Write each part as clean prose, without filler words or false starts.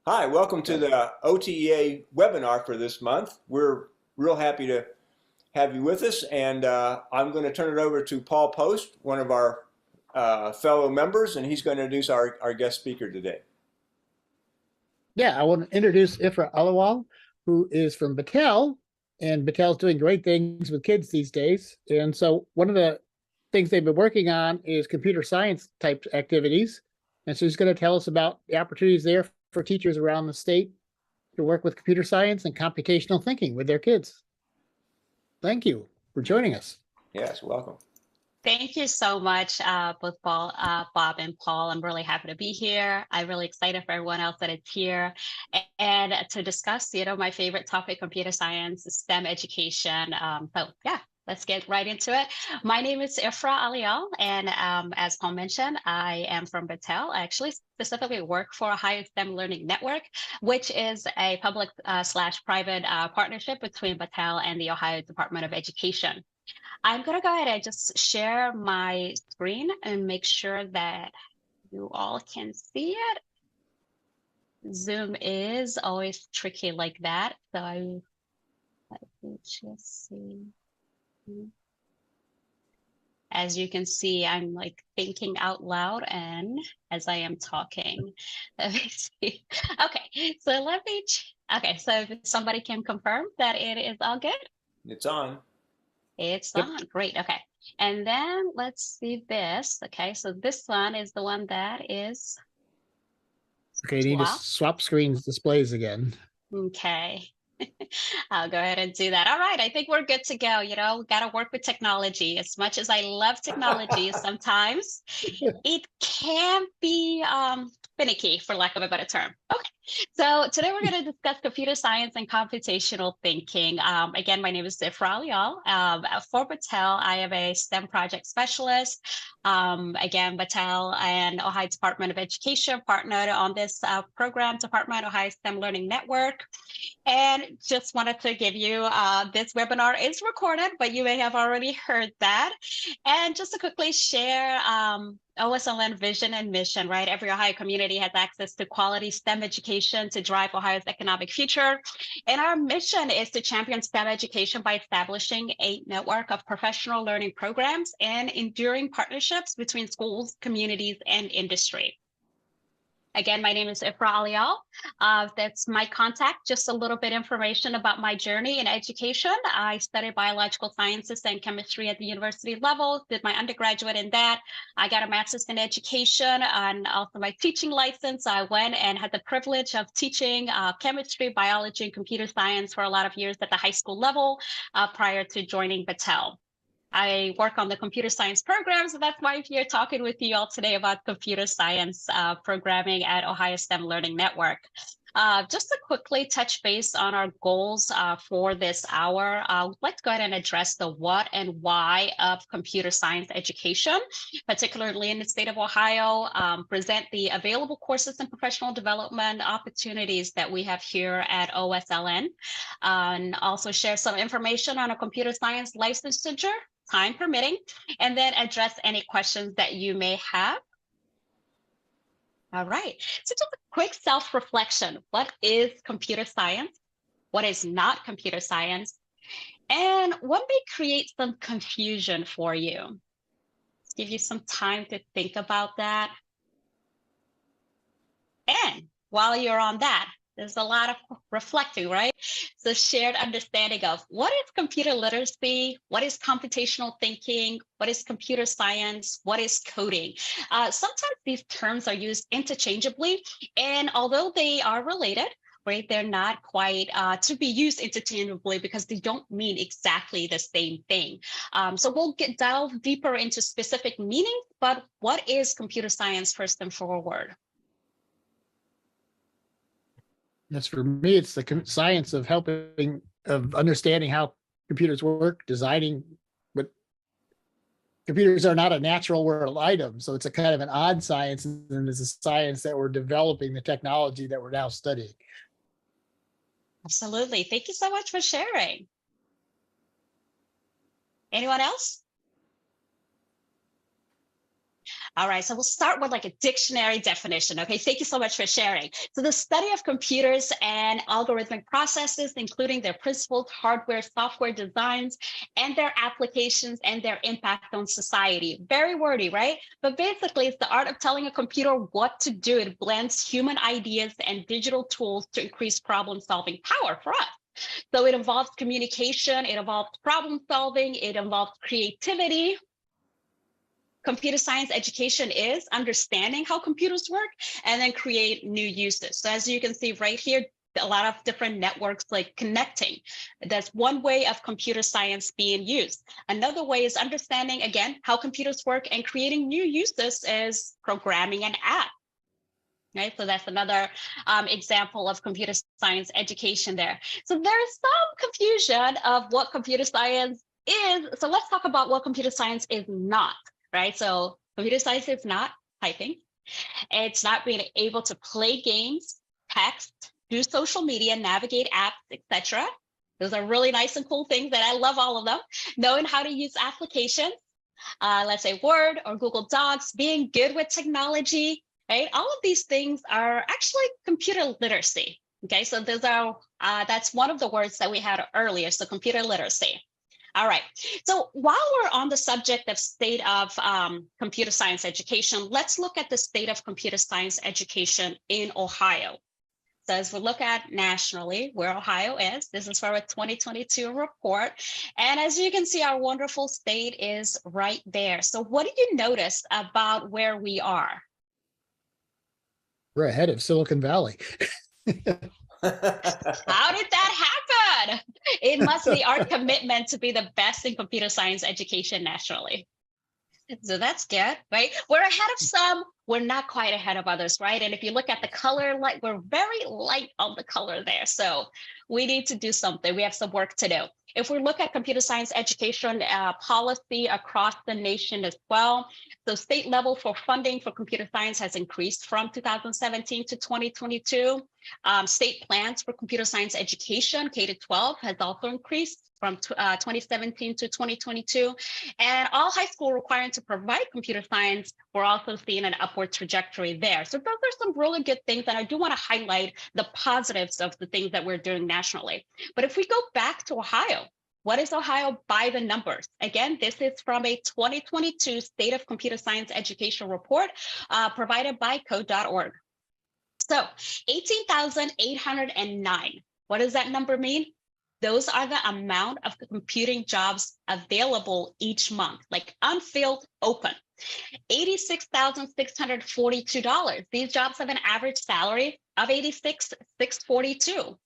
Hi, welcome to the OTEA webinar for this month. We're real happy to have you with us, and I'm going to turn it over to Paul Post, one of our fellow members, and he's going to introduce our guest speaker today. Yeah, I want to introduce Ifrah Aliawl, who is from Battelle, and Battelle's doing great things with kids these days. And so one of the things they've been working on is computer science type activities. And so she's going to tell us about the opportunities there for teachers around the state to work with computer science and computational thinking with their kids. Thank you for joining us. Yes, welcome. Thank you so much, both Bob and Paul. I'm really happy to be here. I'm really excited for everyone else that is here and to discuss, my favorite topic, computer science, STEM education. So yeah, let's get right into it. My name is Ifrah Aliawl, and as Paul mentioned, I am from Battelle. I actually specifically work for Ohio STEM Learning Network, which is a public slash private partnership between Battelle and the Ohio Department of Education. I'm going to go ahead and just share my screen and make sure that you all can see it. Zoom is always tricky like that. So let me just see. As you can see, I'm like thinking out loud and as I am talking. Let me see. Okay, so okay, so if somebody can confirm that it is all good. It's on. It's on. Great. Okay. And then let's see this. Okay. So this one is the one that is. Okay, you need to swap screens displays again. Okay. I'll go ahead and do that. All right. I think we're good to go. Got to work with technology. As much as I love technology, sometimes it can be finicky, for lack of a better term. Okay. So today we're going to discuss computer science and computational thinking. Again, my name is Ifrah Aliawl. For Battelle, I am a STEM project specialist. Again, Battelle and Ohio Department of Education partnered on this program, Department of Ohio STEM Learning Network. And just wanted to give you, this webinar is recorded, but you may have already heard that. And just to quickly share OSLN vision and mission, right? Every Ohio community has access to quality STEM education to drive Ohio's economic future. And our mission is to champion STEM education by establishing a network of professional learning programs and enduring partnerships between schools, communities, and industry. Again, my name is Ifrah Aliawl. That's my contact. Just a little bit information about my journey in education. I studied biological sciences and chemistry at the university level, did my undergraduate in that. I got a master's in education and also my teaching license. I went and had the privilege of teaching chemistry, biology, and computer science for a lot of years at the high school level prior to joining Battelle. I work on the computer science program, so that's why I'm here talking with you all today about computer science programming at Ohio STEM Learning Network. Just to quickly touch base on our goals for this hour, I would like to go ahead and address the what and why of computer science education, particularly in the state of Ohio, present the available courses and professional development opportunities that we have here at OSLN, and also share some information on a computer science licensure, time permitting, and then address any questions that you may have. All right, so just a quick self-reflection. What is computer science? What is not computer science? And what may create some confusion for you? Let's give you some time to think about that. And while you're on that, there's a lot of reflecting, right? So shared understanding of what is computer literacy, what is computational thinking, what is computer science, what is coding. Sometimes these terms are used interchangeably, and although they are related, right, they're not quite to be used interchangeably because they don't mean exactly the same thing. So we'll delve deeper into specific meanings, but what is computer science first and forward? Yes, for me, it's the science of understanding how computers work, designing. But computers are not a natural world item, so it's a kind of an odd science, and it's a science that we're developing the technology that we're now studying. Absolutely. Thank you so much for sharing. Anyone else? All right, so we'll start with like a dictionary definition. Okay, thank you so much for sharing. So the study of computers and algorithmic processes, including their principles, hardware, software designs, and their applications and their impact on society. Very wordy, right? But basically, it's the art of telling a computer what to do. It blends human ideas and digital tools to increase problem-solving power for us. So it involves communication, it involves problem solving, it involves creativity. Computer science education is understanding how computers work and then create new uses. So as you can see right here, a lot of different networks like connecting. That's one way of computer science being used. Another way is understanding, again, how computers work and creating new uses as programming an app. Right, so that's another example of computer science education there. So there's some confusion of what computer science is. So let's talk about what computer science is not. Right, so computer science is not typing. It's not being able to play games, text, do social media, navigate apps, etc. Those are really nice and cool things that I love all of them. Knowing how to use applications, let's say Word or Google Docs, being good with technology, right? All of these things are actually computer literacy. Okay, so those are that's one of the words that we had earlier, so computer literacy. All right, so while we're on the subject of state of computer science education, let's look at the state of computer science education in Ohio. So as we look at nationally where Ohio is, this is for a 2022 report. And as you can see, our wonderful state is right there. So what do you notice about where we are? We're ahead of Silicon Valley. How did that happen? It must be our commitment to be the best in computer science education nationally. So that's good, right? We're ahead of some, we're not quite ahead of others, right? And if you look at the color, like we're very light on the color there. So we need to do something. We have some work to do. If we look at computer science education policy across the nation as well, the state level for funding for computer science has increased from 2017 to 2022. State plans for computer science education, K-12, has also increased from 2017 to 2022. And all high school required to provide computer science, we're also seeing an upward trajectory there. So those are some really good things, and I do want to highlight the positives of the things that we're doing nationally. But if we go back to Ohio, what is Ohio by the numbers? Again, this is from a 2022 State of Computer Science Education report provided by code.org. So 18,809. What does that number mean? Those are the amount of computing jobs available each month, like unfilled, open. $86,642. These jobs have an average salary of $86,642.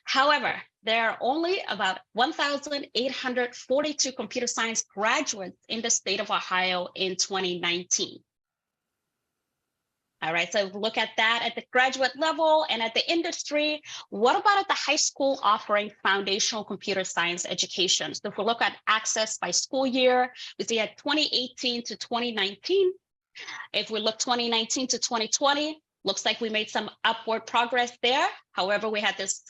However, there are only about 1,842 computer science graduates in the state of Ohio in 2019. All right, so look at that at the graduate level and at the industry. What about at the high school offering foundational computer science education? So if we look at access by school year, we see at 2018 to 2019. If we look 2019 to 2020, looks like we made some upward progress there. However, we had this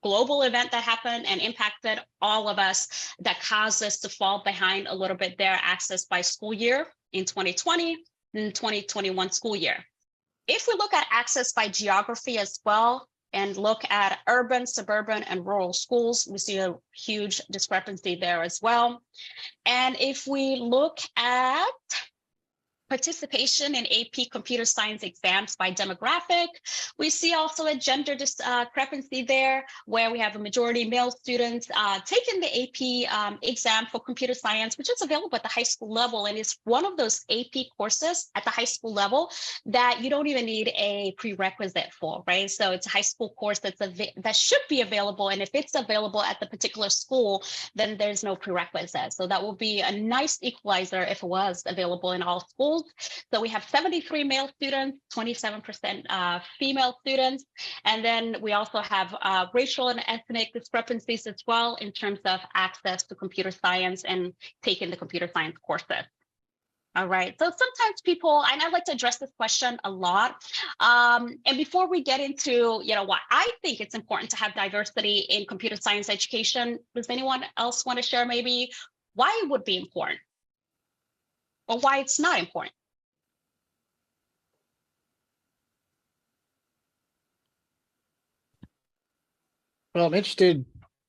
global event that happened and impacted all of us that caused us to fall behind a little bit there, access by school year in 2020 and 2021 school year. If we look at access by geography as well, and look at urban, suburban, and rural schools, we see a huge discrepancy there as well. And if we look at participation in AP computer science exams by demographic, we see also a gender discrepancy there, where we have a majority male students taking the AP exam for computer science, which is available at the high school level, and it's one of those AP courses at the high school level that you don't even need a prerequisite for, right? So it's a high school course that should be available, and if it's available at the particular school, then there's no prerequisite. So that will be a nice equalizer if it was available in all schools. So we have 73 male students, 27% female students, and then we also have racial and ethnic discrepancies as well in terms of access to computer science and taking the computer science courses. All right, so sometimes people, and I like to address this question a lot, and before we get into, why I think it's important to have diversity in computer science education, does anyone else want to share maybe why it would be important? Or why it's not important? Well, I'm interested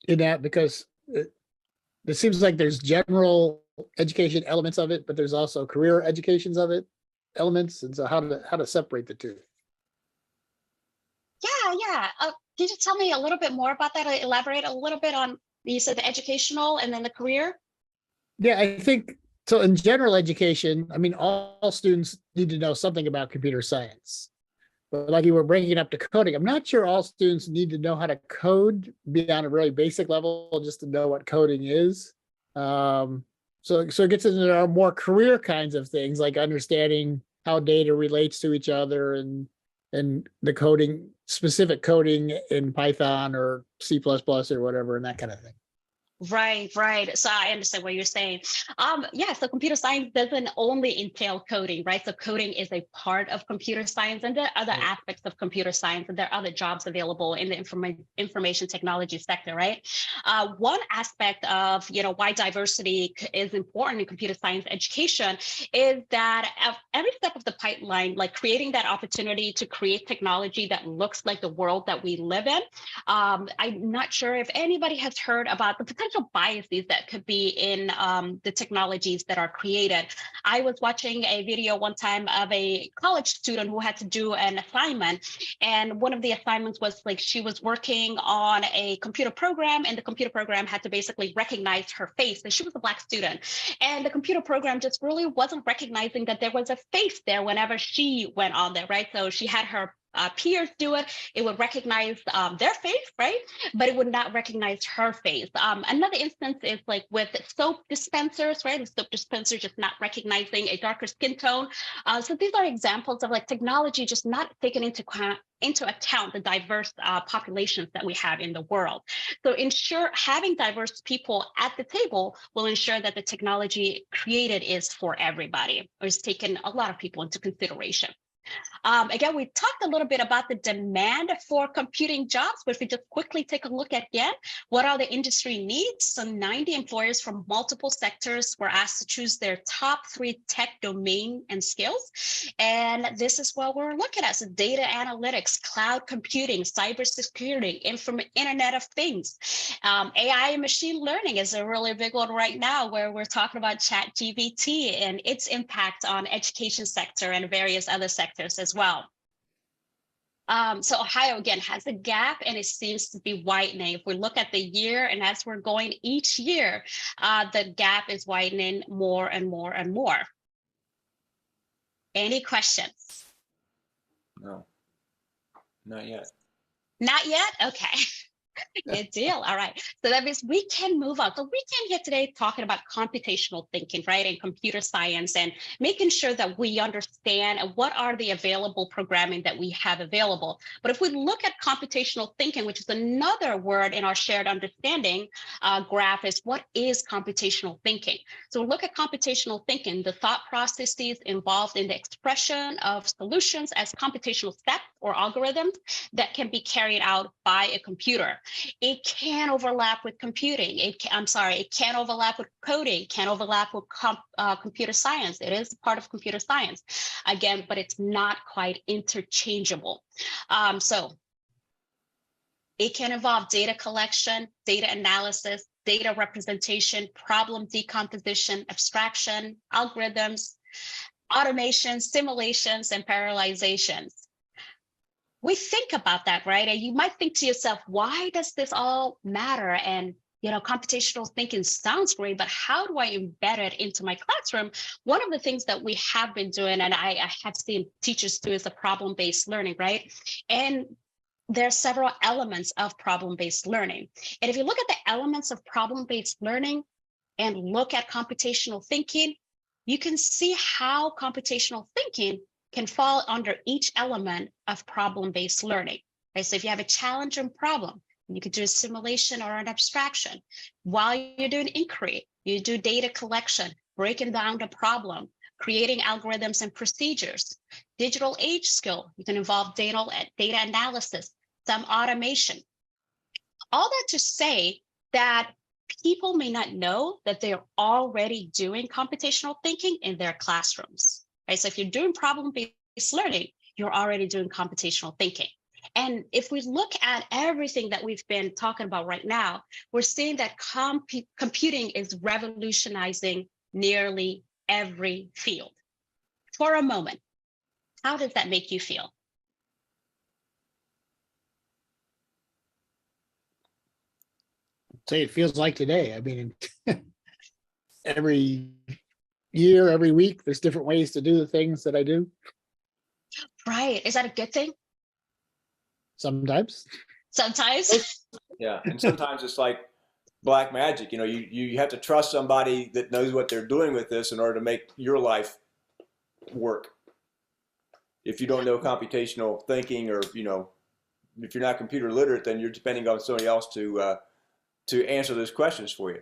in that because it seems like there's general education elements of it, but there's also career educations of it elements, and so how to separate the two. Yeah. Can you tell me a little bit more about that? Elaborate a little bit on, you said the educational and then the career? Yeah, I think so. In general education, I mean, all students need to know something about computer science. But like you were bringing it up to coding, I'm not sure all students need to know how to code beyond a really basic level just to know what coding is. So it gets into our more career kinds of things, like understanding how data relates to each other and the coding, specific coding in Python or C++ or whatever, and that kind of thing. Right. So I understand what you're saying. Yeah, so computer science doesn't only entail coding, right? So coding is a part of computer science, and there are other aspects of computer science, and there are other jobs available in the information technology sector, right? One aspect of, why diversity is important in computer science education is that at every step of the pipeline, like creating that opportunity to create technology that looks like the world that we live in. I'm not sure if anybody has heard about the potential biases that could be in the technologies that are created. I was watching a video one time of a college student who had to do an assignment, and one of the assignments was like she was working on a computer program, and the computer program had to basically recognize her face, and she was a Black student, and the computer program just really wasn't recognizing that there was a face there whenever she went on there, right? So she had her peers do it. It would recognize their face, right? But it would not recognize her face. Another instance is like with soap dispensers, right? The soap dispenser just not recognizing a darker skin tone. So these are examples of like technology just not taking into account the diverse populations that we have in the world. So having diverse people at the table will ensure that the technology created is for everybody, or is taking a lot of people into consideration. Again, we talked a little bit about the demand for computing jobs, but if we just quickly take a look at again, what are the industry needs? So 90 employers from multiple sectors were asked to choose their top 3 tech domain and skills. And this is what we're looking at. So data analytics, cloud computing, cybersecurity, Internet of Things. AI and machine learning is a really big one right now, where we're talking about ChatGPT and its impact on education sector and various other sectors as well. So Ohio, again, has a gap, and it seems to be widening. If we look at the year, and as we're going each year, the gap is widening more and more and more. Any questions? No, not yet. Not yet? Okay. Good deal. All right. So that means we can move on. So we came here today talking about computational thinking, right? And computer science, and making sure that we understand what are the available programming that we have available. But if we look at computational thinking, which is another word in our shared understanding graph, is what is computational thinking? So look at computational thinking, the thought processes involved in the expression of solutions as computational steps or algorithms that can be carried out by a computer. It can overlap with computing. It can overlap with coding, can overlap with computer science. It is part of computer science, again, but it's not quite interchangeable. So it can involve data collection, data analysis, data representation, problem decomposition, abstraction, algorithms, automation, simulations, and parallelizations. We think about that, right? And you might think to yourself, why does this all matter? And, computational thinking sounds great, but how do I embed it into my classroom? One of the things that we have been doing, and I have seen teachers do, is the problem-based learning, right? And there are several elements of problem-based learning. And if you look at the elements of problem-based learning and look at computational thinking, you can see how computational thinking can fall under each element of problem-based learning. Right? So if you have a challenge and problem, you could do a simulation or an abstraction. While you're doing inquiry, you do data collection, breaking down the problem, creating algorithms and procedures. Digital age skill, you can involve data analysis, some automation. All that to say that people may not know that they're already doing computational thinking in their classrooms. Right? So if you're doing problem-based learning, you're already doing computational thinking. And if we look at everything that we've been talking about right now, we're seeing that computing is revolutionizing nearly every field. For a moment, how does that make you feel? Say it feels like today. I mean, every year, every week, there's different ways to do the things that I do. Right. Is that a good thing? Sometimes. Sometimes. Yeah, and sometimes it's like black magic. You know, you have to trust somebody that knows what they're doing with this in order to make your life work. If you don't know computational thinking, or if you're not computer literate, then you're depending on somebody else to answer those questions for you.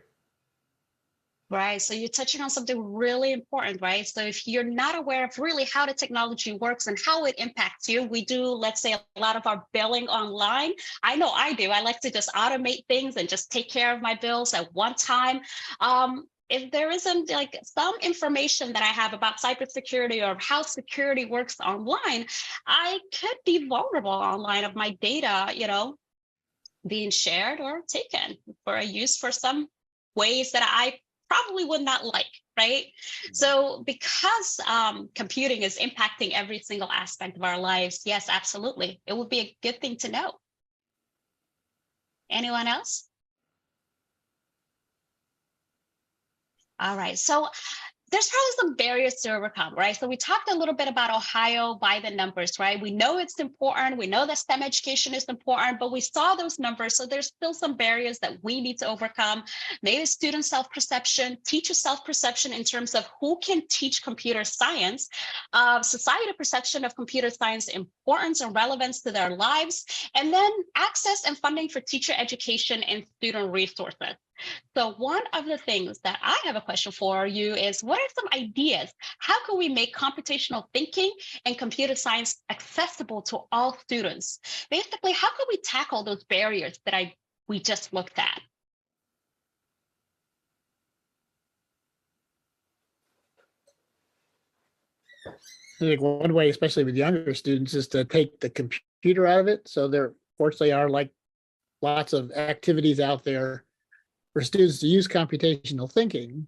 Right. So you're touching on something really important, right? So if you're not aware of really how the technology works and how it impacts you, we do, let's say, a lot of our billing online. I know I do. I like to just automate things and just take care of my bills at one time. If there isn't like some information that I have about cybersecurity or how security works online, I could be vulnerable online of my data, being shared or taken for a use for some ways that I probably would not like, right? So because computing is impacting every single aspect of our lives, yes, absolutely. It would be a good thing to know. Anyone else? All right, so there's probably some barriers to overcome, right? So we talked a little bit about Ohio by the numbers, right? We know it's important. We know that STEM education is important, but we saw those numbers. So there's still some barriers that we need to overcome. Maybe student self-perception, teacher self-perception in terms of who can teach computer science, society perception of computer science importance and relevance to their lives, and then access and funding for teacher education and student resources. So one of the things that I have a question for you is, what are some ideas? How can we make computational thinking and computer science accessible to all students? Basically, how can we tackle those barriers that we just looked at? I think one way, especially with younger students, is to take the computer out of it. So there fortunately are like lots of activities out there for students to use computational thinking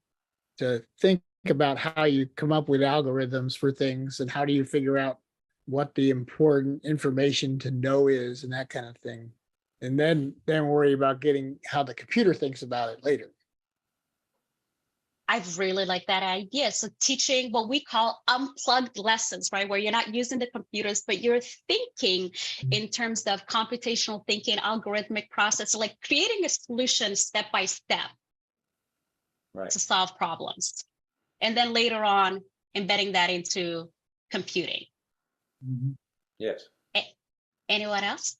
to think about how you come up with algorithms for things and how do you figure out what the important information to know is and that kind of thing. And then worry about getting how the computer thinks about it later. I really like that idea. So teaching what we call unplugged lessons, right? Where you're not using the computers, but you're thinking in terms of computational thinking, algorithmic process, so like creating a solution step by step, right, to solve problems. And then later on, embedding that into computing. Mm-hmm. Yes. Anyone else?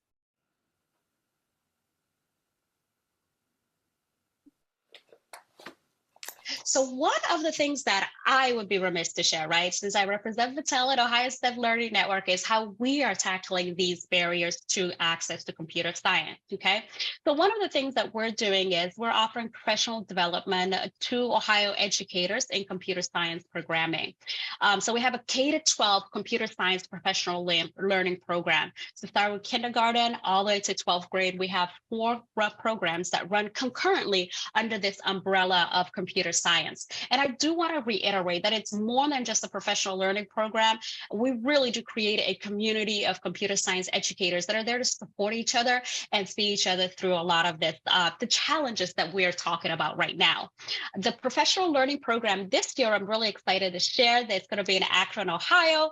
So one of the things that I would be remiss to share, right, since I represent Battelle at Ohio State Learning Network, is how we are tackling these barriers to access to computer science, okay? So one of the things that we're doing is we're offering professional development to Ohio educators in computer science programming. So we have a K-12 computer science professional learning program. So start with kindergarten all the way to 12th grade. We have 4 programs that run concurrently under this umbrella of computer science. And I do want to reiterate that it's more than just a professional learning program. We really do create a community of computer science educators that are there to support each other and see each other through a lot of this, the challenges that we're talking about right now. The professional learning program this year, I'm really excited to share that it's going to be in Akron, Ohio.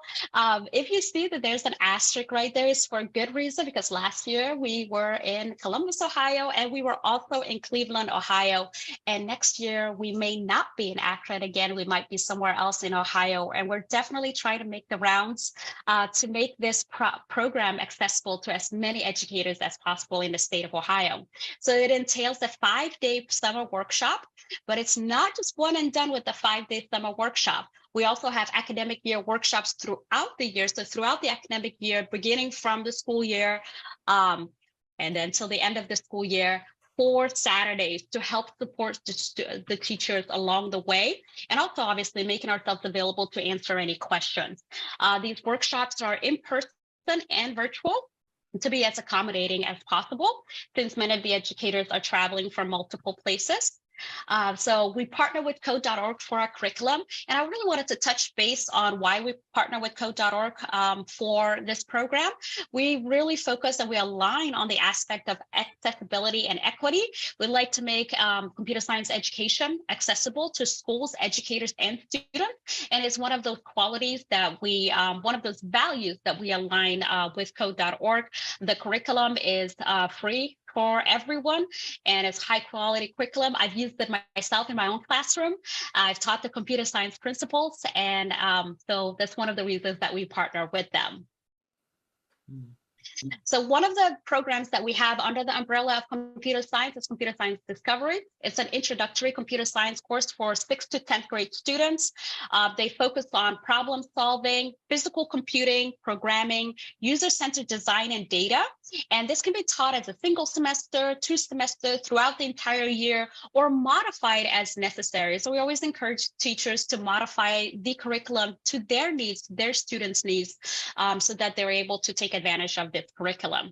If you see that there's an asterisk right there, it's for a good reason, because last year we were in Columbus, Ohio, and we were also in Cleveland, Ohio. And next year we may not be in Akron again. We might be somewhere else in Ohio. And we're definitely trying to make the rounds to make this program accessible to as many educators as possible in the state of Ohio. So it entails a 5-day summer workshop, but it's not just one and done with the 5-day summer workshop. We also have academic year workshops throughout the year. So throughout the academic year, beginning from the school year and then till the end of the school year, 4 Saturdays to help support the teachers along the way, and also obviously making ourselves available to answer any questions. These workshops are in person and virtual. to be as accommodating as possible, since many of the educators are traveling from multiple places. So we partner with code.org for our curriculum, and I really wanted to touch base on why we partner with code.org for this program. We really focus and we align on the aspect of accessibility and equity. We'd like to make computer science education accessible to schools, educators, and students, and it's one of those qualities that we, one of those values that we align with code.org. The curriculum is free for everyone, and it's high quality curriculum. I've used it myself in my own classroom. I've taught the computer science principles, and so that's one of the reasons that we partner with them. So one of the programs that we have under the umbrella of computer science is Computer Science Discovery. It's an introductory computer science course for 6th to 10th grade students. They focus on problem solving, physical computing, programming, user-centered design, and data. And this can be taught as a single semester, 2 semesters, throughout the entire year, or modified as necessary. So we always encourage teachers to modify the curriculum to their needs, their students' needs, so that they're able to take advantage of this curriculum.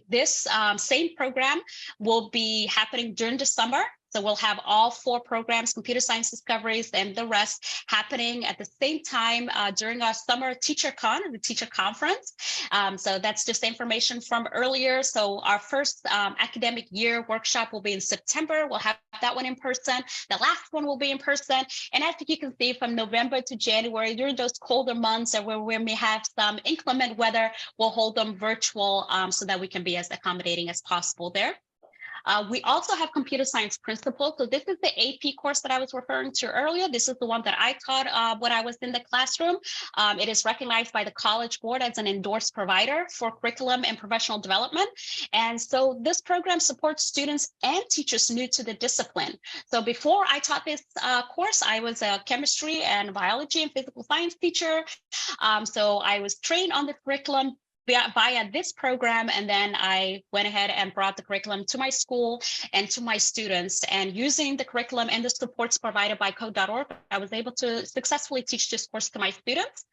This same program will be happening during the summer. So we'll have all 4 programs, computer science discoveries and the rest, happening at the same time during our summer TeacherCon, the teacher conference. So that's just information from earlier. So our first academic year workshop will be in September. We'll have that one in person. The last one will be in person. And as you can see, from November to January, during those colder months and where we may have some inclement weather, we'll hold them virtual so that we can be as accommodating as possible there. We also have computer science principles. So this is the AP course that I was referring to earlier. This is the one that I taught when I was in the classroom. It is recognized by the College Board as an endorsed provider for curriculum and professional development. And so this program supports students and teachers new to the discipline. So before I taught this course, I was a chemistry and biology and physical science teacher. So I was trained on the curriculum via this program, and then I went ahead and brought the curriculum to my school and to my students. And using the curriculum and the supports provided by code.org, I was able to successfully teach this course to my students.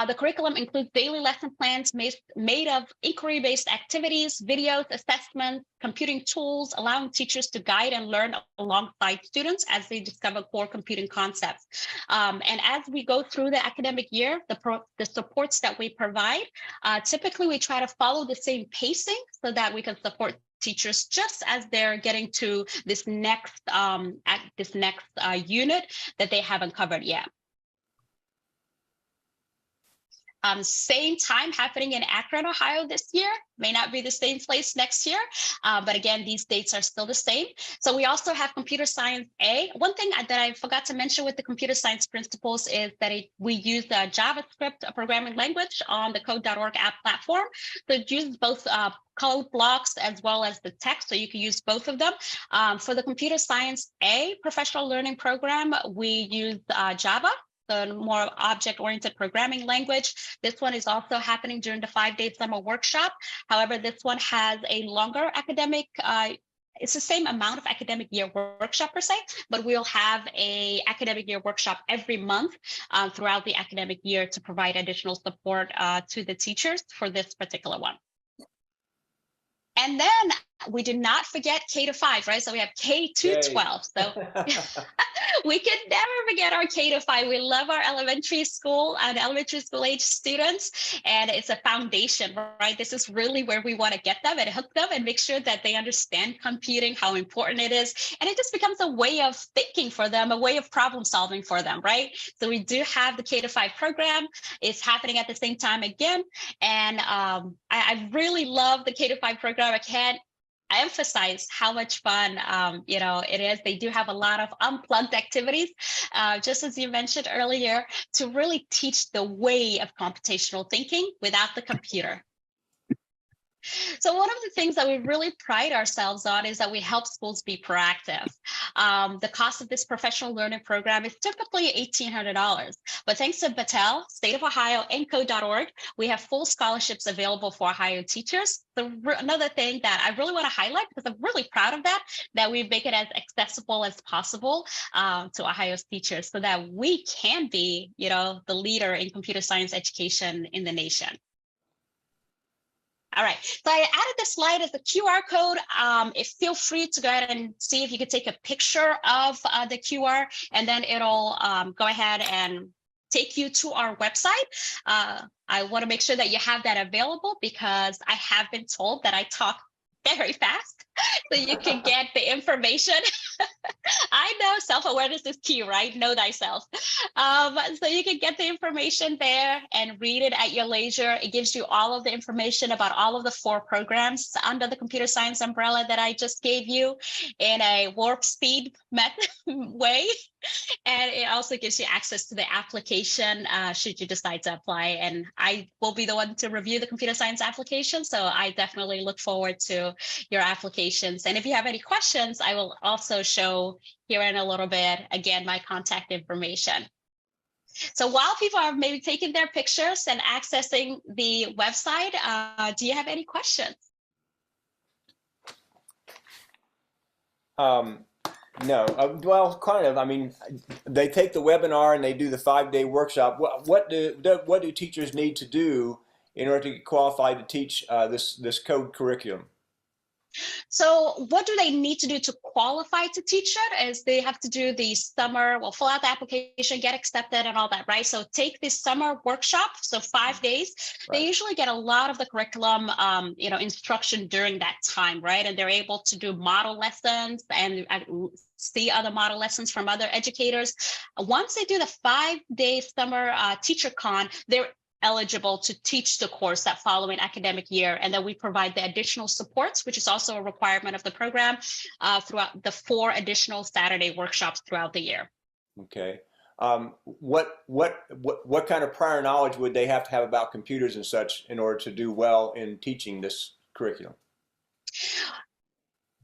The curriculum includes daily lesson plans made of inquiry-based activities, videos, assessments, computing tools, allowing teachers to guide and learn alongside students as they discover core computing concepts. And as we go through the academic year, the supports that we provide, typically we try to follow the same pacing so that we can support teachers just as they're getting to this next unit that they haven't covered yet. Same time happening in Akron, Ohio this year. May not be the same place next year, but again, these dates are still the same. So we also have Computer Science A. One thing that I forgot to mention with the computer science principles is that we use the JavaScript programming language on the code.org app platform. So it uses both code blocks as well as the text, so you can use both of them. For the Computer Science A professional learning program, we use Java, the more object-oriented programming language. This one is also happening during the 5-day summer workshop. However, this one has a longer academic, it's the same amount of academic year workshop per se, but we'll have a academic year workshop every month throughout the academic year to provide additional support to the teachers for this particular one. And then we did not forget K-5, right? So we have K-12. So we can never forget our K-5. We love our elementary school and elementary school age students, and it's a foundation, right? This is really where we want to get them and hook them and make sure that they understand computing, how important it is. And it just becomes a way of thinking for them, a way of problem solving for them, right? So we do have the K-5 program. It's happening at the same time again. And I really love the K-5 program. I can't emphasize how much fun it is. They do have a lot of unplugged activities, just as you mentioned earlier, to really teach the way of computational thinking without the computer. So one of the things that we really pride ourselves on is that we help schools be proactive. The cost of this professional learning program is typically $1,800, but thanks to Battelle, State of Ohio, and Code.org, we have full scholarships available for Ohio teachers. So another thing that I really want to highlight, because I'm really proud of that we make it as accessible as possible to Ohio's teachers so that we can be, the leader in computer science education in the nation. All right. So I added this slide as a QR code. Feel free to go ahead and see if you could take a picture of the QR, and then it'll go ahead and take you to our website. I want to make sure that you have that available because I have been told that I talk very fast, so you can get the information. I know self-awareness is key, right? Know thyself. So you can get the information there and read it at your leisure. It gives you all of the information about all of the 4 programs under the computer science umbrella that I just gave you in a warp speed method way. And it also gives you access to the application should you decide to apply. And I will be the one to review the computer science application. So I definitely look forward to your applications. And if you have any questions, I will also show here in a little bit, again, my contact information. So while people are maybe taking their pictures and accessing the website, do you have any questions? No, well, kind of. I mean, they take the webinar and they do the 5-day workshop. What do teachers need to do in order to get qualified to teach this code curriculum? So what do they need to do to qualify to teach it is they have to do the summer, well, fill out the application, get accepted and all that, right? So take this summer workshop, so 5 days. Right. They usually get a lot of the curriculum, instruction during that time, right? And they're able to do model lessons and see other model lessons from other educators. Once they do the 5-day summer teacher con, they're eligible to teach the course that following academic year. And then we provide the additional supports, which is also a requirement of the program, throughout the 4 additional Saturday workshops throughout the year. Okay. What kind of prior knowledge would they have to have about computers and such in order to do well in teaching this curriculum?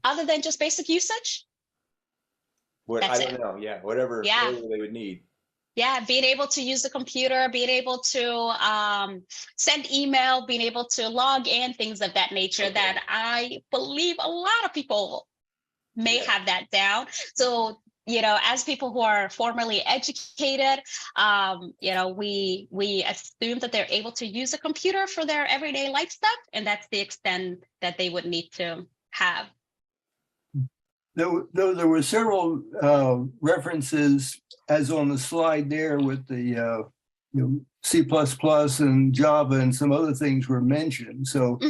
Other than just basic usage? I don't know. Yeah, whatever they would need. Yeah, being able to use the computer, being able to send email, being able to log in, things of that nature that I believe a lot of people may have that down. So, as people who are formally educated, we assume that they're able to use a computer for their everyday life stuff. And that's the extent that they would need to have. Though there were several references, as on the slide there, with the C++ and Java and some other things were mentioned. So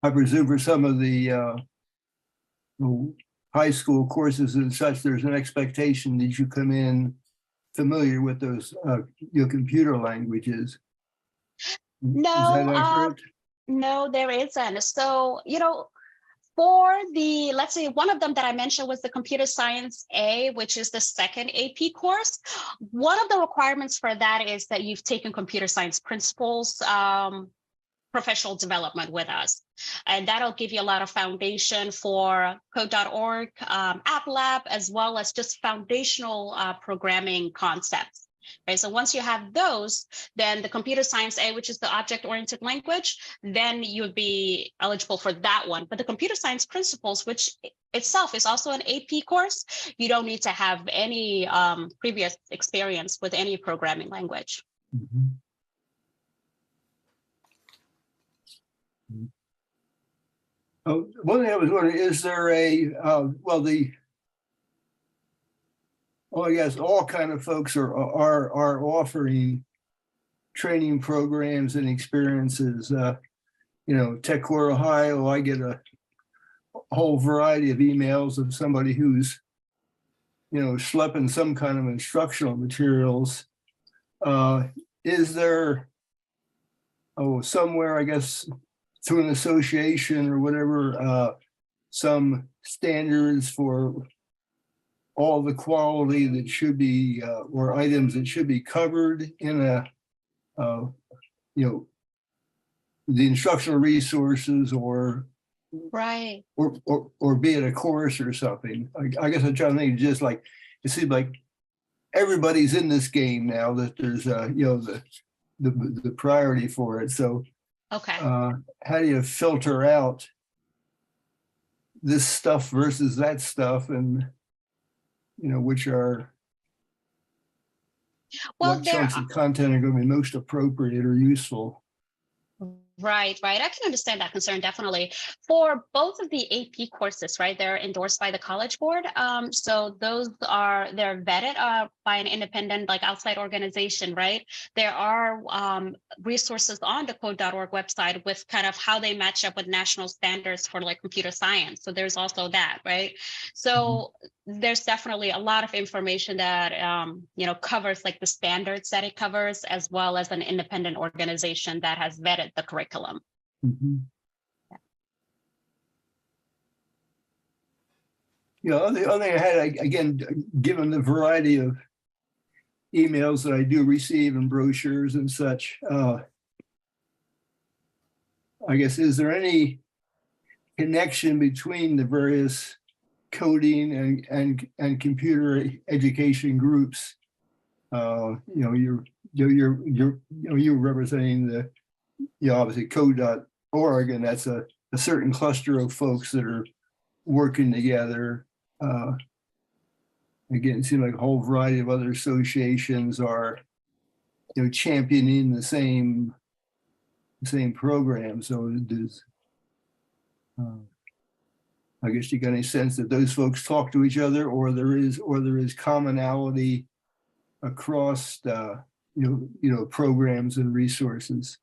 I presume for some of the high school courses and such, there's an expectation that you come in familiar with those computer languages. No, is that accurate? No, there isn't. So, for the, let's say one of them that I mentioned was the Computer Science A, which is the second AP course. One of the requirements for that is that you've taken computer science principles, professional development with us. And that'll give you a lot of foundation for code.org, App Lab, as well as just foundational programming concepts. Right, so once you have those, then the Computer Science A, which is the object-oriented language, then you would be eligible for that one. But the Computer Science Principles, which itself is also an AP course, you don't need to have any previous experience with any programming language. One thing I was wondering, is there I guess all kind of folks are offering training programs and experiences. TechCore Ohio, I get a whole variety of emails of somebody who's, schlepping some kind of instructional materials. Is there, somewhere, I guess, through an association or whatever, some standards for all the quality that should be, or items that should be covered in the instructional resources, or Right. or be it a course or something? I guess I'm trying to think, just like, it seems like everybody's in this game now, that there's the priority for it. So Okay. how do you filter out this stuff versus that stuff, and which are what chunks of content are going to be most appropriate or useful? Right, right. I can understand that concern definitely. For both of the AP courses, right? They're endorsed by the College Board. So they're vetted by an independent, like outside organization, right? There are resources on the code.org website with kind of how they match up with national standards for like computer science. So there's also that, right? So there's definitely a lot of information that covers like the standards that it covers, as well as an independent organization that has vetted the curriculum. Mhm. The other thing I had, again, given the variety of emails that I do receive and brochures and such, I guess, is there any connection between the various coding and computer education groups? You're representing the, obviously code.org, and that's a certain cluster of folks that are working together. Again, it seems like a whole variety of other associations are, championing the same program. So does, I guess you got any sense that those folks talk to each other, or there is commonality across programs and resources?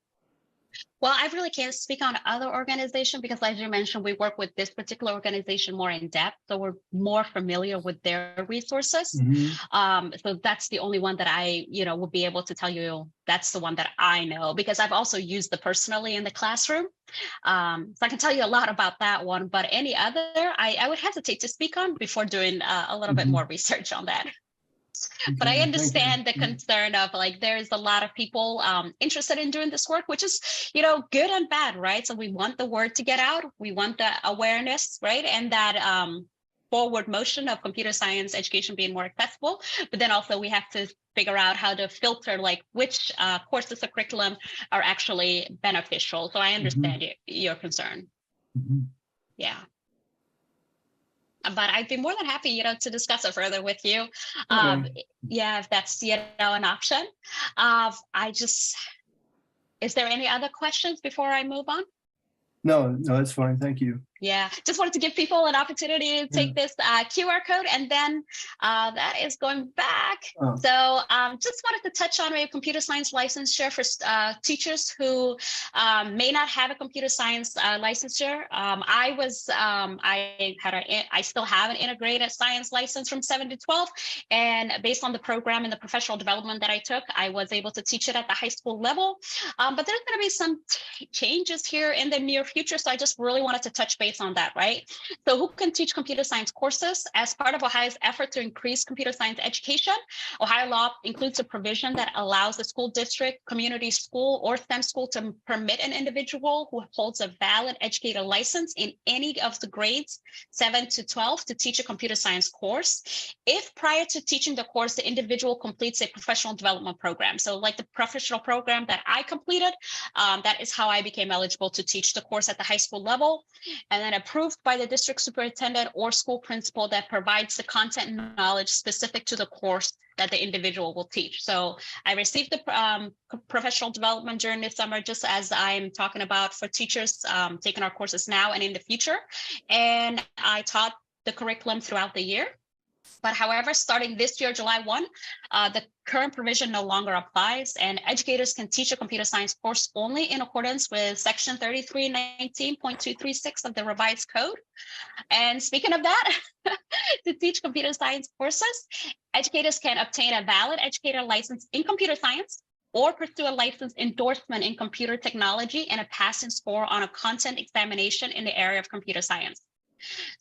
Well, I really can't speak on other organizations because, as you mentioned, we work with this particular organization more in depth, so we're more familiar with their resources. So that's the only one that I, would be able to tell you. That's the one that I know, because I've also used it personally in the classroom. So I can tell you a lot about that one. But any other, I would hesitate to speak on before doing a little bit more research on that. But I understand the concern of like, there's a lot of people interested in doing this work, which is, good and bad, right? So we want the word to get out. We want the awareness, right? And that forward motion of computer science education being more accessible. But then also we have to figure out how to filter like which courses or curriculum are actually beneficial. So I understand your concern. Yeah. But I'd be more than happy, to discuss it further with you. Yeah, if that's, an option. Is there any other questions before I move on? No, that's fine. Thank you. Yeah, just wanted to give people an opportunity to take this QR code, and then that is going back. So just wanted to touch on maybe computer science licensure for teachers who may not have a computer science licensure. I still have an integrated science license from 7 to 12. And based on the program and the professional development that I took, I was able to teach it at the high school level. But there's going to be some changes here in the near future. So I just really wanted to touch base on that, right? So who can teach computer science courses? As part of Ohio's effort to increase computer science education, Ohio law includes a provision that allows the school district, community school, or STEM school to permit an individual who holds a valid educator license in any of the grades 7 to 12 to teach a computer science course if prior to teaching the course, the individual completes a professional development program. So like the professional program that I completed, that is how I became eligible to teach the course at the high school level, and then approved by the district superintendent or school principal that provides the content and knowledge specific to the course that the individual will teach. So I received the professional development during this summer, just as I'm talking about for teachers taking our courses now and in the future. And I taught the curriculum throughout the year. But however, starting this year, July 1, the current provision no longer applies, and educators can teach a computer science course only in accordance with section 3319.236 of the revised code. And speaking of that, to teach computer science courses, educators can obtain a valid educator license in computer science or pursue a license endorsement in computer technology and a passing score on a content examination in the area of computer science.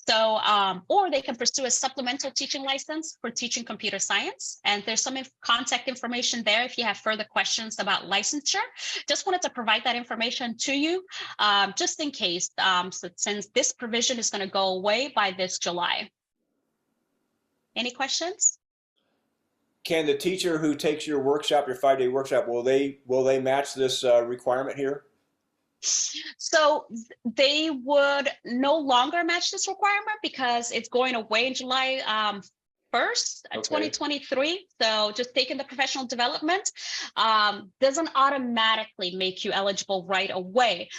So, or they can pursue a supplemental teaching license for teaching computer science. And there's some contact information there if you have further questions about licensure. Just wanted to provide that information to you, just in case, so since this provision is going to go away by this July. Any questions? Can the teacher who takes your workshop, your 5-day workshop, will they match this requirement here? So they would no longer match this requirement because it's going away in July 1st, Okay. 2023. So just taking the professional development doesn't automatically make you eligible right away.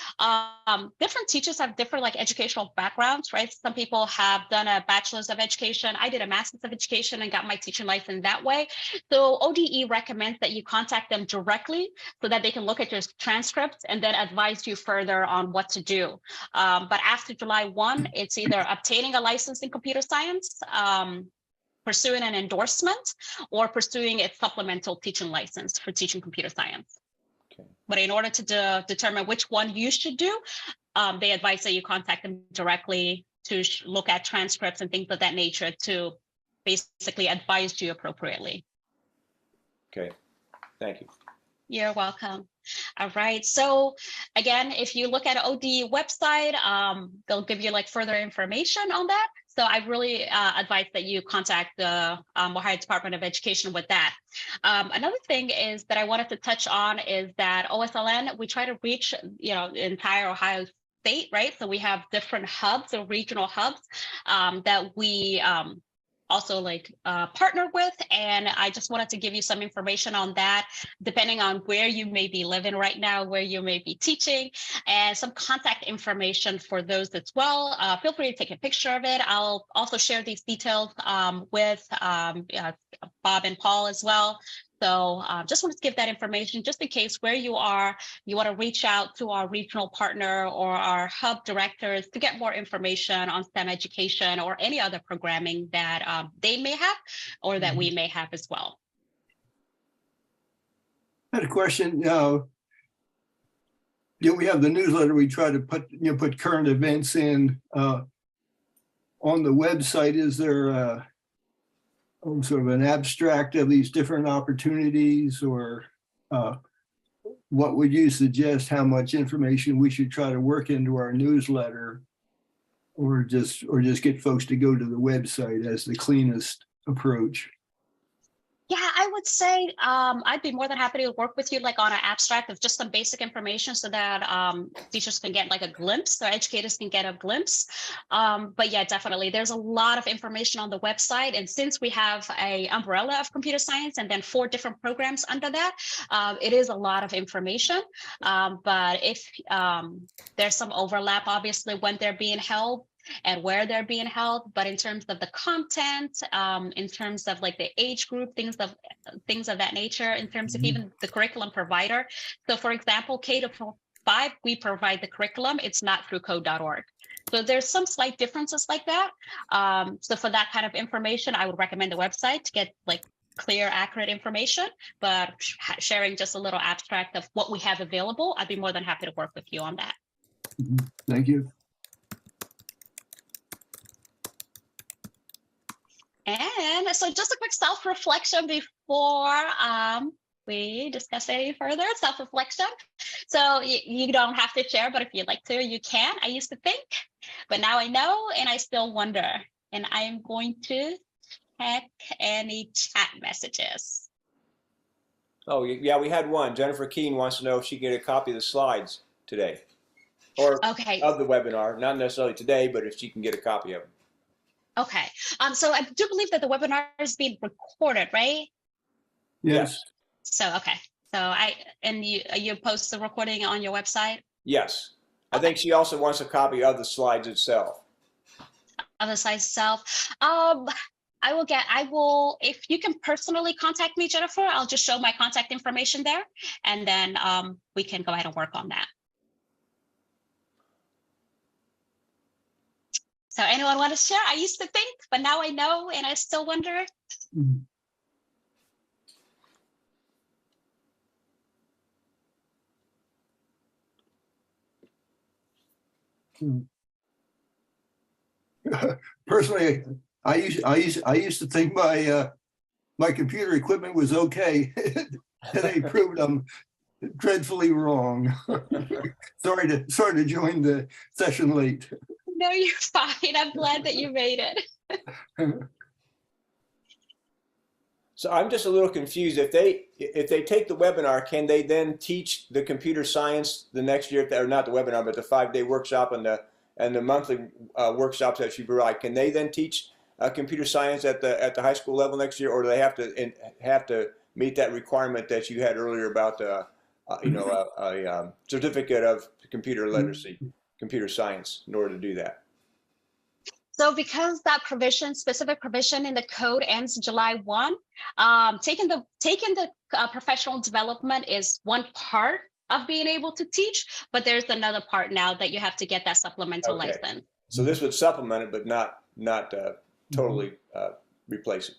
Different teachers have different like educational backgrounds, right? Some people have done a bachelor's of education. I did a master's of education and got my teaching license that way. So ODE recommends that you contact them directly so that they can look at your transcripts and then advise you further on what to do. But after July 1, it's either obtaining a license in computer science, pursuing an endorsement, or pursuing a supplemental teaching license for teaching computer science. Okay. But in order to determine which one you should do, they advise that you contact them directly to look at transcripts and things of that nature to basically advise you appropriately. Okay, thank you. You're welcome. All right. So again, if you look at ODE website, they'll give you like further information on that. So I really advise that you contact the Ohio Department of Education with that. Another thing is that I wanted to touch on is that OSLN, we try to reach, the entire Ohio state, right? So we have different hubs or regional hubs that we also partner with, and I just wanted to give you some information on that, depending on where you may be living right now, where you may be teaching, and some contact information for those as well. Feel free to take a picture of it. I'll also share these details with Bob and Paul as well. So just wanted to give that information just in case where you are, you want to reach out to our regional partner or our hub directors to get more information on STEM education or any other programming that they may have or that we may have as well. I had a question. We have the newsletter. We try to put current events in on the website. Is there sort of an abstract of these different opportunities, or what would you suggest how much information we should try to work into our newsletter, or just get folks to go to the website as the cleanest approach? Yeah, I would say I'd be more than happy to work with you on an abstract of just some basic information so that teachers can get a glimpse, or educators can get a glimpse. But yeah, definitely. There's a lot of information on the website. And since we have an umbrella of computer science and then 4 different programs under that, it is a lot of information. But if there's some overlap, obviously, when they're being held and where they're being held, but in terms of the content, in terms of the age group, things of that nature, in terms of even the curriculum provider. So for example, K-5, we provide the curriculum. It's not through code.org. So there's some slight differences like that. So for that kind of information, I would recommend the website to get clear, accurate information, but sharing just a little abstract of what we have available, I'd be more than happy to work with you on that. Thank you. And so just a quick self-reflection before we discuss any further. Self-reflection. So you don't have to share, but if you'd like to, you can. I used to think, but now I know, and I still wonder. And I'm going to check any chat messages. Oh, yeah, we had one. Jennifer Keene wants to know if she can get a copy of the slides today, or Okay. of the webinar. Not necessarily today, but if she can get a copy of them. Okay. So I do believe that the webinar is being recorded, right? Yes. So, okay. So you post the recording on your website? Yes. I think she also wants a copy of the slides itself. Of the slides itself. I will, if you can personally contact me, Jennifer, I'll just show my contact information there, and then we can go ahead and work on that. So anyone want to share? I used to think, but now I know, and I still wonder. Personally, I used to think my computer equipment was okay. And they proved I'm dreadfully wrong. Sorry to join the session late. No, you're fine. I'm glad that you made it. So I'm just a little confused. If they take the webinar, can they then teach the computer science the next year? Or not the webinar, but the 5-day workshop and the monthly workshops that you provide. Can they then teach computer science at the high school level next year, or do they have to meet that requirement that you had earlier about a certificate of computer literacy, computer science, in order to do that? So because that specific provision in the code ends July 1, taking the professional development is one part of being able to teach, but there's another part now that you have to get that supplemental Okay. license. So this would supplement it, but not totally replace it.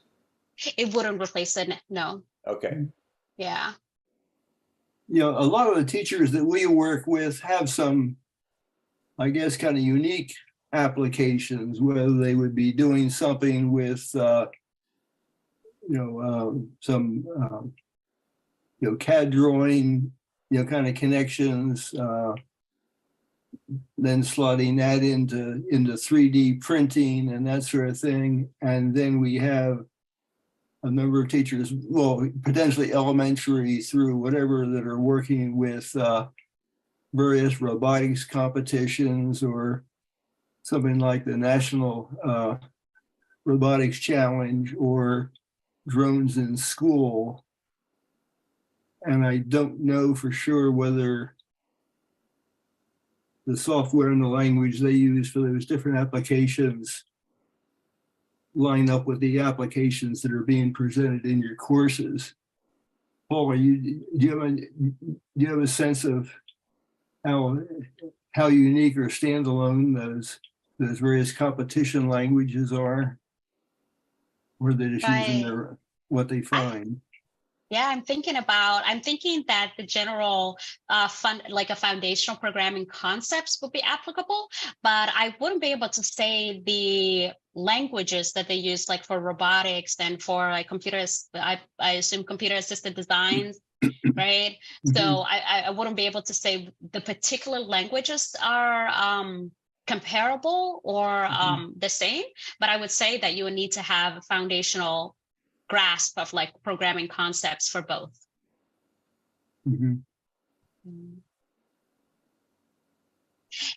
It wouldn't replace it, no. Okay. Yeah. You know, a lot of the teachers that we work with have some, I guess, kind of unique applications, whether they would be doing something with, some, CAD drawing, kind of connections, then slotting that into 3D printing and that sort of thing. And then we have a number of teachers, well, potentially elementary through whatever, that are working with various robotics competitions or something like the National Robotics Challenge or drones in school. And I don't know for sure whether the software and the language they use for those different applications line up with the applications that are being presented in your courses. Paul, do you have a sense of how unique or standalone those various competition languages are, or they're just using what they find? Yeah, I'm thinking that the general like a foundational programming concepts would be applicable, but I wouldn't be able to say the languages that they use, like for robotics and for like computers. I assume computer assisted designs, right? So I wouldn't be able to say the particular languages are comparable or the same, but I would say that you would need to have a foundational grasp of like programming concepts for both.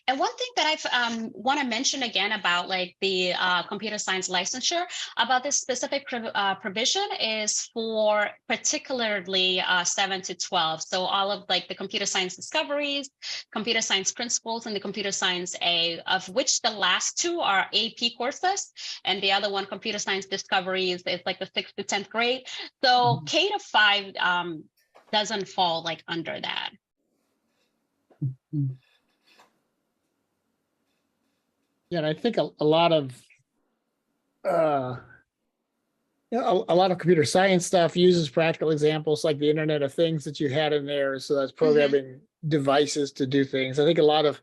And one thing that I want to mention again about like the computer science licensure about this specific provision is for particularly 7 to 12. So all of like the computer science discoveries, computer science principles, and the computer science A, of which the last two are AP courses, and the other one, computer science discoveries, is like the 6th to 10th grade. So K to 5 doesn't fall like under that. Yeah, and I think a lot of a lot of computer science stuff uses practical examples like the Internet of Things that you had in there. So that's programming devices to do things. I think a lot of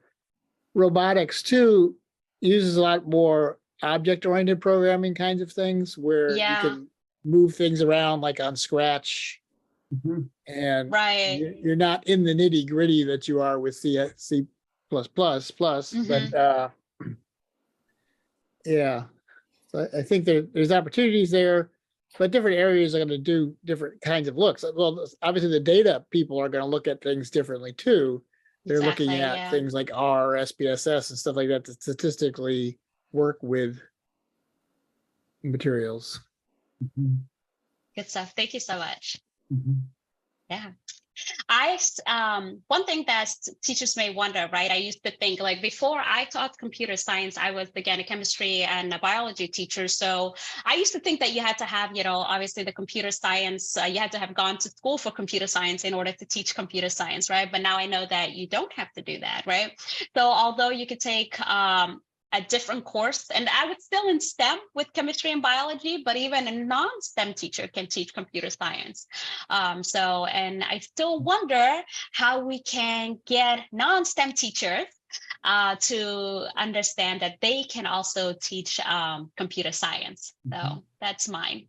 robotics too uses a lot more object-oriented programming kinds of things where you can move things around like on Scratch, and you're not in the nitty-gritty that you are with C++. But yeah, so I think there's opportunities there, but different areas are going to do different kinds of looks. Well, obviously the data people are going to look at things differently too. They're looking at things like R, SPSS, and stuff like that to statistically work with materials. Good stuff. Thank you so much. Yeah. One thing that teachers may wonder, right? I used to think like before I taught computer science, I was again a chemistry and a biology teacher. So I used to think that you had to have, obviously the computer science, you had to have gone to school for computer science in order to teach computer science, right? But now I know that you don't have to do that, right? So although you could take a different course, and I would still in STEM with chemistry and biology, but even a non-STEM teacher can teach computer science. And I still wonder how we can get non-STEM teachers to understand that they can also teach computer science. So that's mine.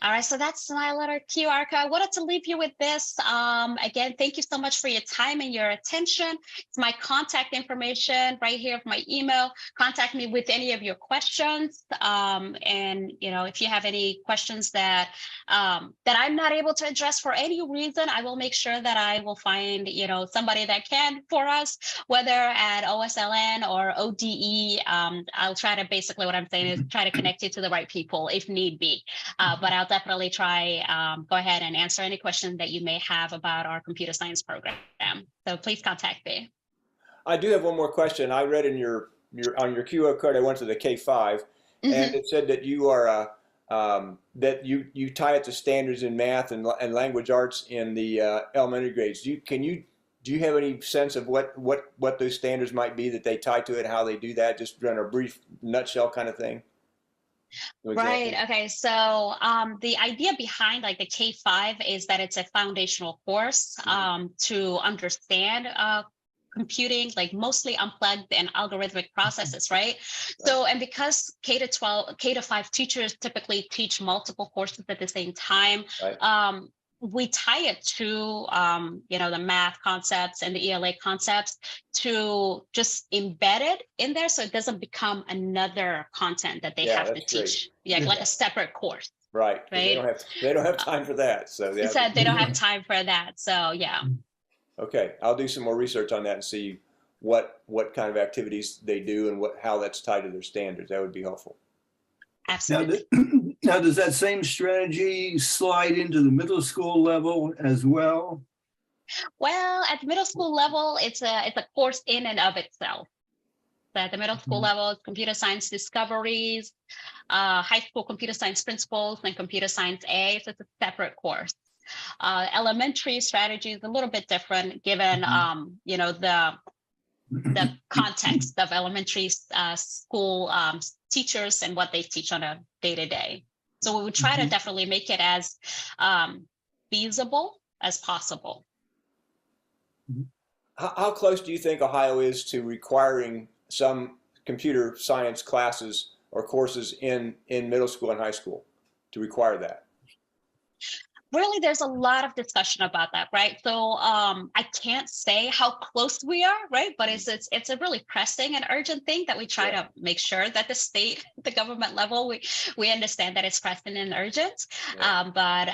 All right, so that's my little QR code. I wanted to leave you with this. Again, thank you so much for your time and your attention. It's my contact information right here, my email. Contact me with any of your questions. And if you have any questions that I'm not able to address for any reason, I will make sure that I will find somebody that can for us, whether at OSLN or ODE. I'll try to, basically what I'm saying is try to connect you to the right people if need be. But I'll definitely try go ahead and answer any questions that you may have about our computer science program. So please contact me. I do have one more question. I read in your on your QR code, I went to the K-5, and it said that you are that you tie it to standards in math and language arts in the elementary grades. Do you have any sense of what those standards might be that they tie to it, how they do that, just in a brief nutshell kind of thing? Right. Okay. So the idea behind like the K-5 is that it's a foundational course to understand computing, like mostly unplugged and algorithmic processes, right? So, and because K to 5 teachers typically teach multiple courses at the same time, we tie it to the math concepts and the ELA concepts to just embed it in there, so it doesn't become another content that they have to teach, like a separate course. Right. They don't have time for that. So they don't have time for that. So yeah. Okay, I'll do some more research on that and see what kind of activities they do and how that's tied to their standards. That would be helpful. Absolutely. Now, does that same strategy slide into the middle school level as well? Well, at the middle school level, it's a course in and of itself. So at the middle school level, it's computer science discoveries, high school computer science principles, and computer science A. So it's a separate course. Elementary strategy is a little bit different, given the context of elementary school teachers and what they teach on a day-to-day. So we would try to definitely make it as feasible as possible. How close do you think Ohio is to requiring some computer science classes or courses in middle school and high school to require that? Really, there's a lot of discussion about that, right? So I can't say how close we are, right? But it's a really pressing and urgent thing that we try to make sure that the state, the government level, we understand that it's pressing and urgent. But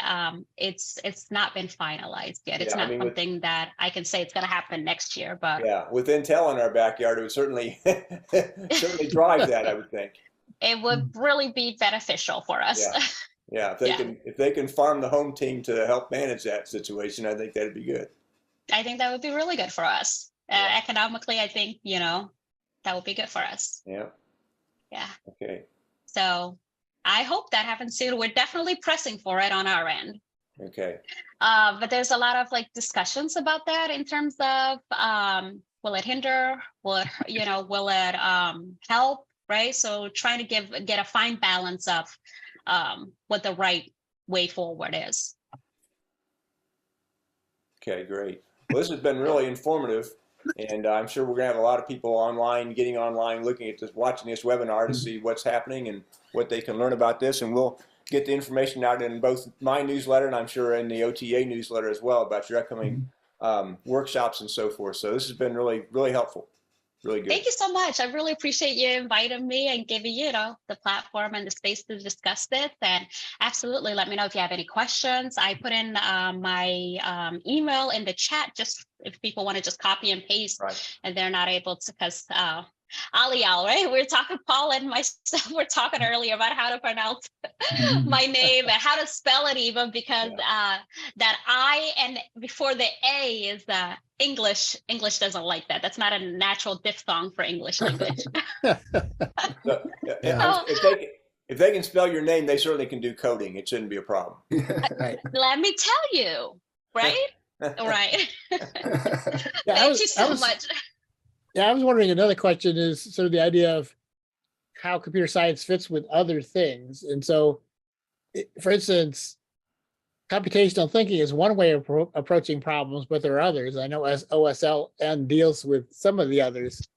it's not been finalized yet. It's not something that I can say it's going to happen next year. But with Intel in our backyard, it would certainly drive that, I would think. It would really be beneficial for us. Yeah, if they can farm the home team to help manage that situation, I think that'd be good. I think that would be really good for us. Economically, I think, that would be good for us. Yeah. Okay. So I hope that happens soon. We're definitely pressing for it on our end. Okay. But there's a lot of discussions about that in terms of will it hinder? Will it help? Right. So trying to get a fine balance of what the right way forward is. Okay, great. Well, this has been really informative, and I'm sure we're going to have a lot of people getting online, looking at this, watching this webinar to see what's happening and what they can learn about this, and we'll get the information out in both my newsletter and I'm sure in the OTEEA newsletter as well about your upcoming workshops and so forth. So this has been really, really helpful. Really good. Thank you so much. I really appreciate you inviting me and giving the platform and the space to discuss this. And absolutely, let me know if you have any questions. I put in my email in the chat, just if people want to just copy and paste, and they're not able to, because Aliawl, right? Paul and myself were talking earlier about how to pronounce my name and how to spell it, even because that I and before the A is English. English doesn't like that. That's not a natural diphthong for English language. If they can spell your name, they certainly can do coding. It shouldn't be a problem. Let me tell you, right? Right. Thank you so much. Yeah, I was wondering, another question is sort of the idea of how computer science fits with other things. And so, for instance, computational thinking is one way of approaching problems, but there are others. I know as OSLN deals with some of the others.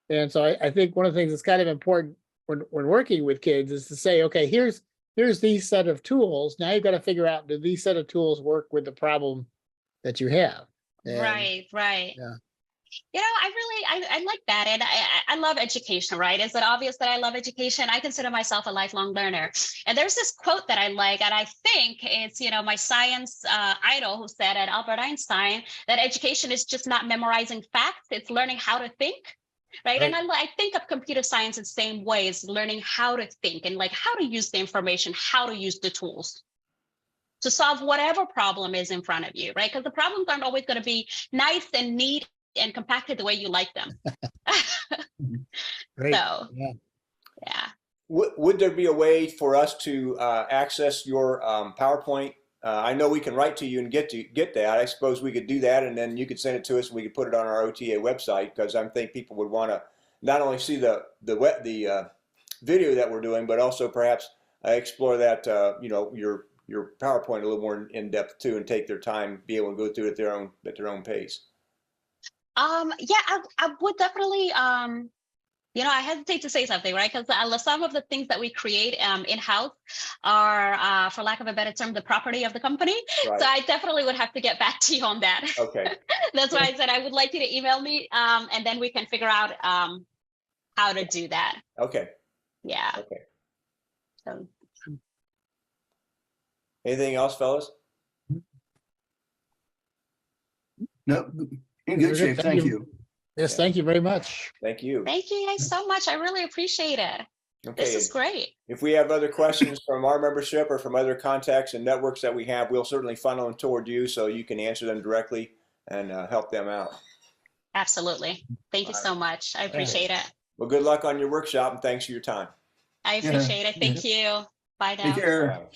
And so I think one of the things that's kind of important when working with kids is to say, okay, here's here's these set of tools. Now you've got to figure out, do these set of tools work with the problem that you have? And, Right, right. yeah. You know, I like that. And I love education, right? Is it obvious that I love education? I consider myself a lifelong learner. And there's this quote that I like, and I think it's, you know, my science idol who said at Albert Einstein that education is just not memorizing facts, it's learning how to think. Right. And I think of computer science in the same way as learning how to think and like how to use the information, how to use the tools to solve whatever problem is in front of you, right? Because the problems aren't always going to be nice and neat and compacted the way you like them. Great. So, yeah. Would there be a way for us to access your PowerPoint? I know we can write to you and get that. I suppose we could do that, and then you could send it to us, and we could put it on our OTEEA website, because I think people would want to not only see the video that we're doing, but also perhaps explore that you know, your PowerPoint a little more in depth too, and take their time, be able to go through it at their own pace. Yeah, I would definitely. You know, I hesitate to say something, right? Because some of the things that we create in-house are, for lack of a better term, the property of the company. Right. So I definitely would have to get back to you on that. Okay. That's why I said I would like you to email me, and then we can figure out how to do that. Okay. Yeah. Okay. So. Anything else, fellas? No, in good shape. Thank you. Yes, thank you very much. Thank you. Thank you guys so much. I really appreciate it. Okay. This is great. If we have other questions from our membership or from other contacts and networks that we have, we'll certainly funnel them toward you so you can answer them directly and help them out. Absolutely. Thank you so much. I appreciate it. Well, good luck on your workshop, and thanks for your time. I appreciate it. Thank you. Bye now. Take care.